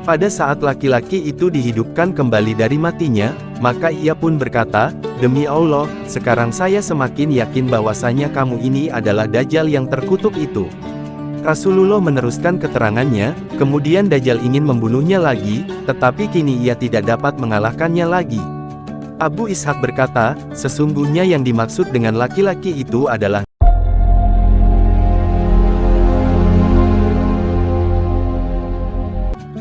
Pada saat laki-laki itu dihidupkan kembali dari matinya, maka ia pun berkata, "Demi Allah, sekarang saya semakin yakin bahwasanya kamu ini adalah Dajjal yang terkutuk itu." Rasulullah meneruskan keterangannya, kemudian Dajjal ingin membunuhnya lagi, tetapi kini ia tidak dapat mengalahkannya lagi. Abu Ishaq berkata, sesungguhnya yang dimaksud dengan laki-laki itu adalah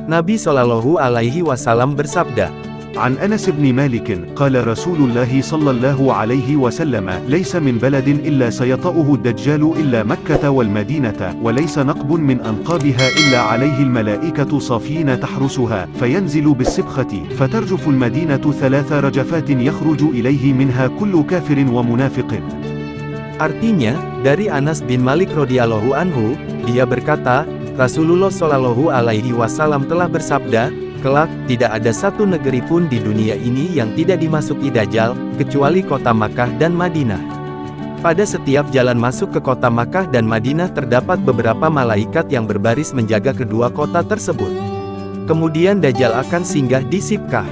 Nabi Shallallahu Alaihi Wasallam bersabda, عن أنس بن مالك قال رسول الله صلى الله عليه وسلم ليس من بلد إلا سيطأه الدجال إلا مكة والمدينة وليس نقب من أنقابها إلا عليه الملائكة صافين تحرسها فينزل بالسبخة فترجف المدينة 3 رجفات يخرج إليه منها كل كافر ومنافق. Artinya, dari Anas bin Malik radhiyallahu anhu, dia berkata, Rasulullah Shallallahu Alaihi Wasallam telah bersabda, kelak, tidak ada satu negeri pun di dunia ini yang tidak dimasuki Dajjal, kecuali kota Makkah dan Madinah. Pada setiap jalan masuk ke kota Makkah dan Madinah terdapat beberapa malaikat yang berbaris menjaga kedua kota tersebut. Kemudian Dajjal akan singgah di Sibkah.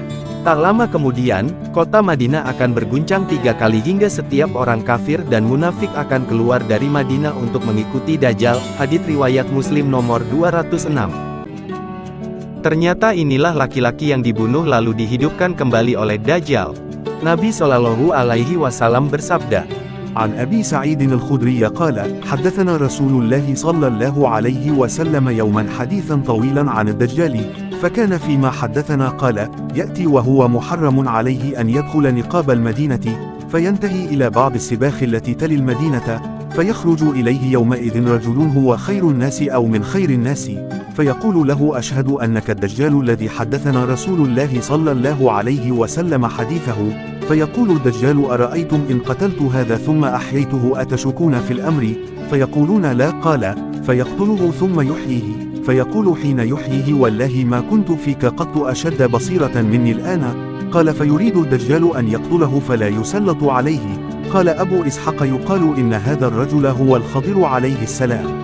Tak lama kemudian, kota Madinah akan berguncang 3 kali hingga setiap orang kafir dan munafik akan keluar dari Madinah untuk mengikuti Dajjal. Hadits riwayat Muslim nomor 206. Ternyata inilah laki-laki yang dibunuh lalu dihidupkan kembali oleh Dajjal. Nabi Shallallahu Alaihi Wasallam bersabda, عن أبي سعيد الخدري قال حدثنا رسول الله صلى الله عليه وسلم يوما حديثا طويلا عن الدجال فكان فيما حدثنا قال يأتي وهو محرم عليه أن يدخل نقاب المدينة فينتهي إلى بعض السباخ التي تلي المدينة فيخرج إليه يومئذ رجل هو خير الناس أو من خير الناس فيقول له أشهد أنك الدجال الذي حدثنا رسول الله صلى الله عليه وسلم حديثه فيقول الدجال أرأيتم إن قتلت هذا ثم أحييته أتشكون في الأمر فيقولون لا قال فيقتله ثم يحييه فيقول حين يحييه والله ما كنت فيك قط أشد بصيرة مني الآن قال فيريد الدجال أن يقتله فلا يسلط عليه قال أبو إسحاق يقال إن هذا الرجل هو الخضر عليه السلام.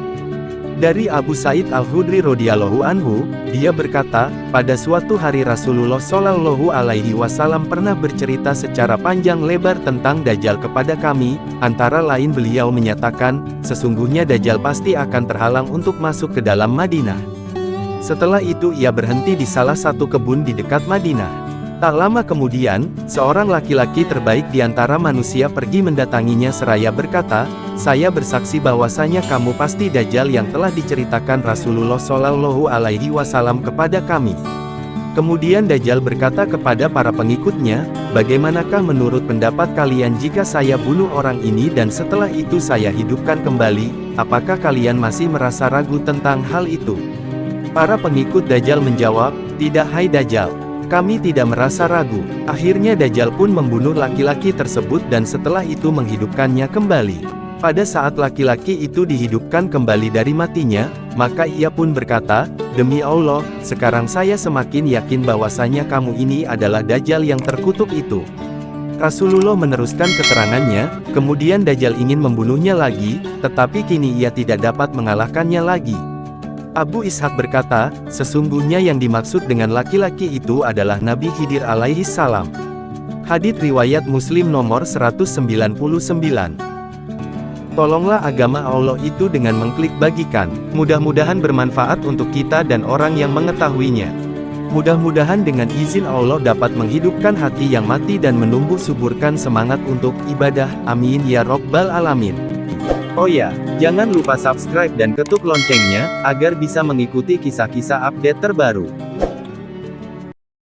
Dari Abu Sa'id Al-Khudri radhiyallahu anhu, dia berkata, pada suatu hari Rasulullah Shallallahu Alaihi Wasallam pernah bercerita secara panjang lebar tentang Dajjal kepada kami, antara lain beliau menyatakan, sesungguhnya Dajjal pasti akan terhalang untuk masuk ke dalam Madinah. Setelah itu ia berhenti di salah satu kebun di dekat Madinah. Tak lama kemudian, seorang laki-laki terbaik di antara manusia pergi mendatanginya seraya berkata, saya bersaksi bahwasanya kamu pasti Dajjal yang telah diceritakan Rasulullah Shallallahu Alaihi Wasallam kepada kami. Kemudian Dajjal berkata kepada para pengikutnya, bagaimanakah menurut pendapat kalian jika saya bunuh orang ini dan setelah itu saya hidupkan kembali, apakah kalian masih merasa ragu tentang hal itu? Para pengikut Dajjal menjawab, tidak hai Dajjal. Kami tidak merasa ragu. Akhirnya Dajjal pun membunuh laki-laki tersebut dan setelah itu menghidupkannya kembali. Pada saat laki-laki itu dihidupkan kembali dari matinya, maka ia pun berkata, demi Allah, sekarang saya semakin yakin bahwasanya kamu ini adalah Dajjal yang terkutuk itu. Rasulullah meneruskan keterangannya, kemudian Dajjal ingin membunuhnya lagi, tetapi kini ia tidak dapat mengalahkannya lagi. Abu Ishaq berkata, sesungguhnya yang dimaksud dengan laki-laki itu adalah Nabi Khidir alaihi salam. Hadits riwayat Muslim nomor 199. Tolonglah agama Allah itu dengan mengklik bagikan. Mudah-mudahan bermanfaat untuk kita dan orang yang mengetahuinya. Mudah-mudahan dengan izin Allah dapat menghidupkan hati yang mati dan menumbuh suburkan semangat untuk ibadah. Amin ya Rabbal Alamin. Oh ya, jangan lupa subscribe dan ketuk loncengnya, agar bisa mengikuti kisah-kisah update terbaru.